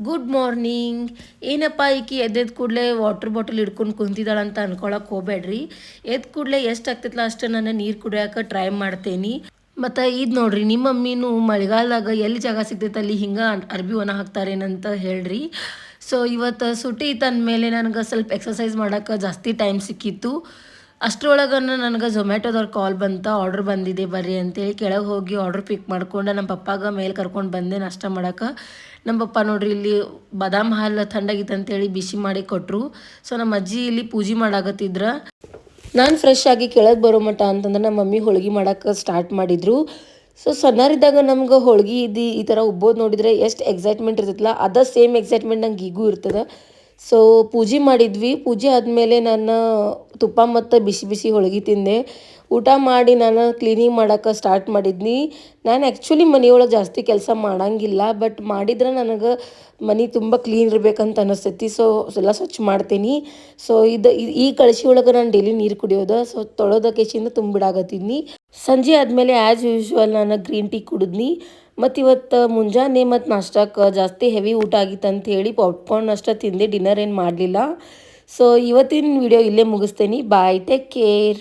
Good morning. ಏನಪ್ಪ ಈಕಿ ಎದ್ದೆದ್ದು ಕೂಡಲೇ ವಾಟರ್ ಬಾಟಲ್ ಹಿಡ್ಕೊಂಡು ಕುಂತಿದ್ದಾಳೆ ಅಂತ ಅನ್ಕೊಳಕ್ಕೆ ಹೋಗ್ಬೇಡ್ರಿ. ಎದ್ದು ಕೂಡಲೇ ಎಷ್ಟು ಆಗ್ತೈತಲ್ಲ ಅಷ್ಟು ನಾನು ನೀರು ಕುಡಿಯೋಕೆ ಟ್ರೈ ಮಾಡ್ತೇನೆ. ಮತ್ತು ಇದು ನೋಡ್ರಿ, ನಿಮ್ಮ ಮಮ್ಮಿನೂ ಮಳೆಗಾಲದಾಗ ಎಲ್ಲಿ ಜಾಗ ಸಿಗ್ತೈತೆ ಅಲ್ಲಿ ಹಿಂಗೆ ಅರ್ಬಿ ಒಣ ಹಾಕ್ತಾರೇನಂತ ಹೇಳ್ರಿ. ಸೊ ಇವತ್ತು ಸುಟಿ ಮೇಲೆ ನನಗೆ ಸ್ವಲ್ಪ ಎಕ್ಸಸೈಸ್ ಮಾಡೋಕೆ ಜಾಸ್ತಿ ಟೈಮ್ ಸಿಕ್ಕಿತ್ತು. ಅಷ್ಟರೊಳಗೆ ನನಗೆ ಝೊಮ್ಯಾಟೋದವ್ರು ಕಾಲ್ ಬಂತ, ಆರ್ಡ್ರ್ ಬಂದಿದೆ ಬರ್ರಿ ಅಂತೇಳಿ. ಕೆಳಗೆ ಹೋಗಿ ಆರ್ಡ್ರ್ ಪಿಕ್ ಮಾಡ್ಕೊಂಡು ನಮ್ಮ ಪಪ್ಪಾಗ ಮೇಲೆ ಕರ್ಕೊಂಡು ಬಂದೆ ನಾಷ್ಟ ಮಾಡೋಕೆ. ನಮ್ಮ ಪಪ್ಪ ನೋಡ್ರಿ ಇಲ್ಲಿ ಬಾದಾಮ್ ಹಾಲು ಥಂಡಾಗಿತ್ತು ಅಂತೇಳಿ ಬಿಸಿ ಮಾಡಿ ಕೊಟ್ಟರು. ಸೊ ನಮ್ಮ ಅಜ್ಜಿ ಇಲ್ಲಿ ಪೂಜೆ ಮಾಡಾಕತ್ತಿದ್ರು. ನಾನು ಫ್ರೆಶ್ ಆಗಿ ಕೆಳಗೆ ಬರೋ ಮಟ್ಟ ಅಂತಂದ್ರೆ ನಮ್ಮ ಮಮ್ಮಿ ಹೋಳ್ಗೆ ಮಾಡೋಕೆ ಸ್ಟಾರ್ಟ್ ಮಾಡಿದರು. ಸೊ ಸಣ್ಣರಿದ್ದಾಗ ನಮ್ಗೆ ಹೋಳ್ಗೆ ಈ ಥರ ಉಬ್ಬೋದು ನೋಡಿದರೆ ಎಷ್ಟು ಎಕ್ಸೈಟ್ಮೆಂಟ್ ಇರ್ತೈತಲ್ಲ, ಅದೇ ಸೇಮ್ ಎಕ್ಸೈಟ್ಮೆಂಟ್ ನಂಗೆ ಈಗೂ ಇರ್ತದೆ. ಸೊ ಪೂಜೆ ಮಾಡಿದ್ವಿ. ಪೂಜೆ ಆದಮೇಲೆ ನಾನು ತುಪ್ಪ ಮತ್ತು ಬಿಸಿ ಬಿಸಿ ಹೋಳ್ಗೆ ತಿಂದೆ. ಊಟ ಮಾಡಿ ನಾನು ಕ್ಲೀನಿಂಗ್ ಮಾಡೋಕೆ ಸ್ಟಾರ್ಟ್ ಮಾಡಿದ್ನಿ. ನಾನು ಆ್ಯಕ್ಚುಲಿ ಮನೆಯೊಳಗೆ ಜಾಸ್ತಿ ಕೆಲಸ ಮಾಡೋಂಗಿಲ್ಲ, ಬಟ್ ಮಾಡಿದ್ರೆ ನನಗೆ ಮನೆ ತುಂಬ ಕ್ಲೀನ್ ಇರಬೇಕಂತ ಅನ್ನಿಸ್ತೈತಿ. ಸೊ ಎಲ್ಲ ಸ್ವಚ್ಛ ಮಾಡ್ತೀನಿ. ಸೊ ಈ ಕಳಶಿ ಒಳಗೆ ನಾನು ಡೈಲಿ ನೀರು ಕುಡಿಯೋದು. ಸೊ ತೊಳೆದಕ್ಕೆಚಿಂದ ತುಂಬಿಡಾಕತ್ತಿದ್ನಿ. ಸಂಜೆ ಆದಮೇಲೆ ಆ್ಯಸ್ ಯೂಶ್ವಲ್ ನಾನು ಗ್ರೀನ್ ಟೀ ಕುಡಿದ್ನಿ. ಮತ್ತು ಇವತ್ತು ಮುಂಜಾನೆ ಮತ್ತು ನಾಷ್ಟಕ್ಕೆ ಜಾಸ್ತಿ ಹೆವಿ ಊಟ ಆಗಿತ್ತು ಅಂತ ಹೇಳಿ ಪಾಪ್ಕಾರ್ನ್ ಅಷ್ಟೇ ತಿಂದೆ, ಡಿನ್ನರ್ ಏನು ಮಾಡಲಿಲ್ಲ. ಸೊ ಇವತ್ತಿನ ವಿಡಿಯೋ ಇಲ್ಲೇ ಮುಗಿಸ್ತೇನೆ. ಬಾಯ್, ಟೇಕ್ ಕೇರ್.